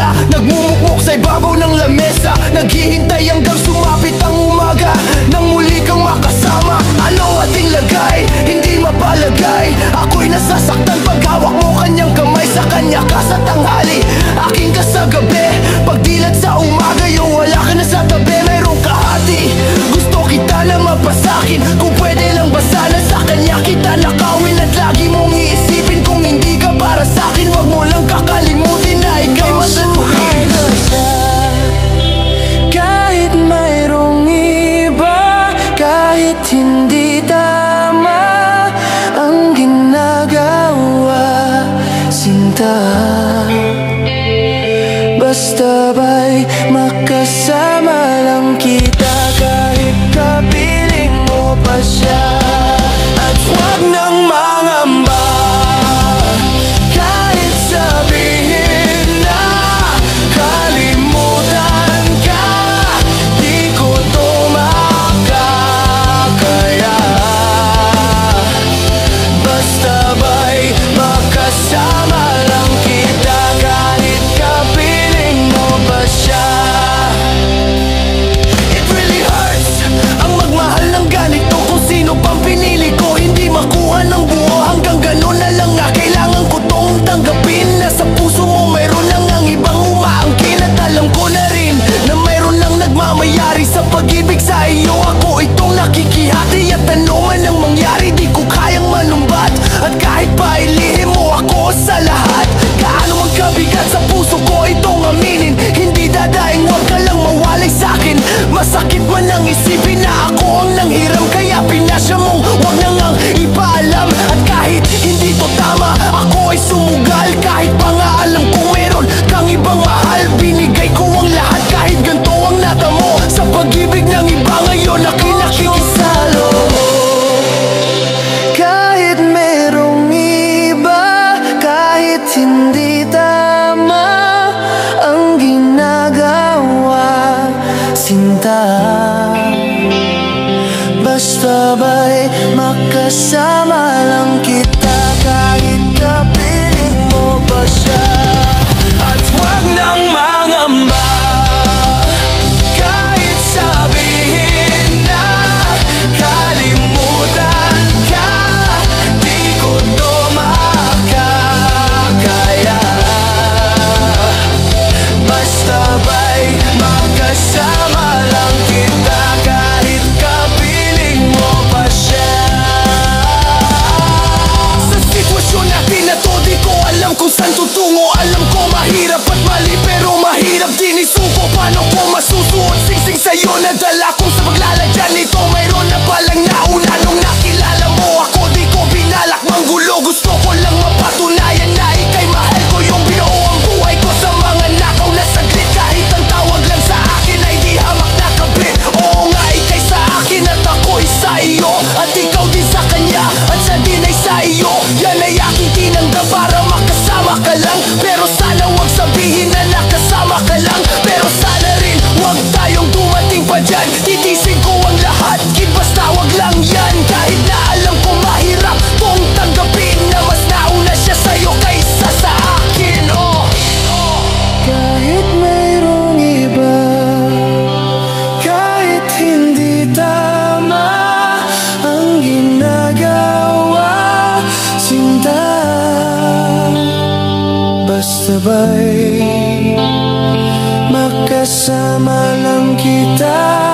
isa, nagmumukmok sa ibabaw ng lamesa, naghihintay hanggang sumapit ang umaga nang muli kang makasama. Ano ating lagay, hindi mapalagay. Ako'y nasasaktan pag hawak mo kanyang kamay. Sa kanya ka sa tanghali, aking ka sa gabi. Pagdilat sa umaga, yung wala ka na sa tabi. Mayroong kahati, gusto kita na mapasakin. Kung pwede lang ba sana sa kanya kita nakawin. At lagi mong iisipin kung hindi ka para sa'kin. Wag mo lang kakalimutin na ika'y masuhin. Kahit mayroong iba, kahit hindi tama ang ginagawa, sinta, basta ba'y makasama lang kita. Kahit kapiling mo pa siya, at huwag nang mangamba. Kahit sabihin na kalimutan ka, di ko to makakaya. Basta ba'y makasama lang kita. Kahit kapiling mo pa siya. It really hurts ang magmahal ng ganito. Kung sino pang pinili ko, hindi makuha ng buo. Hanggang ganun na lang nga, kailangan ko tong tanggapin. Nasa puso mo mayroon lang ang ibang umaangkin. At alam ko na rin na mayroon lang nagmamayari sa pag-ibig sa iyo. Ako itong nakikihati, at ano man ang mangyari, di ko kayang manumbat. At kahit pa ilihim mo ako sa lahat, gaano man kabigat sa puso ko itong aminin. Hindi dadaing, wag ka lang mawalay sa'kin. Masakit man ang isipin na ako ang nanghiram, kaya pinasya mong wag na ngang ipaalam. At kahit hindi to tama, ako ay sumugal. Kahit pa nga alam kong meron kang ibang mahal, binigay ko ang lahat kahit ganito ang natamo. Sa pag-ibig ng iba ngayon ako'y nakikisalo. Kahit merong iba, kahit hindi tama ang ginagawa, sinta, basta ba'y makasama lang kita. Kahit kapiling mo pa siya, at huwag nang mangamba. Kahit sabihin na kalimutan ka, di ko to makakaya. Basta ba'y makasama lang kita. Kahit kapiling mo pa siya. Sa sitwasyon natin na to, di ko alam kung saan tutungo. Alam ko mahirap at mali, pero mahirap din isuko. Paano ko masusuot singsing sa'yo na dala kong sa paglalagyan nito? Mayroon na palang nauna nung nakilala mo ako. Di ko binalak manggulo, gusto ko lang mapatunayan na ika'y mahal ko. Yung binuo ang buhay ko sa mga nakaw na saglit. Kahit ang tawag lang sa akin ay di hamak na kabit. Oo nga, ika'y sa akin at ako'y sa iyo. At ikaw din sa kanya, at siya din ay sa iyo. Yan ay aking tinanggap para makasama ka lang. Pero sana wag sabihin na nakasama ka lang. Pero sana rin wag tayong dumating pa dyan. Titisin ko ang lahat, kid, basta wag lang yan. Kahit na alam ko mahirap kung tanggapin na mas nauna siya sa'yo kaysa sa akin. Kahit mayroong iba, kahit hindi tama ang ginagawa, sinta, basta ba'y makasama lang kita.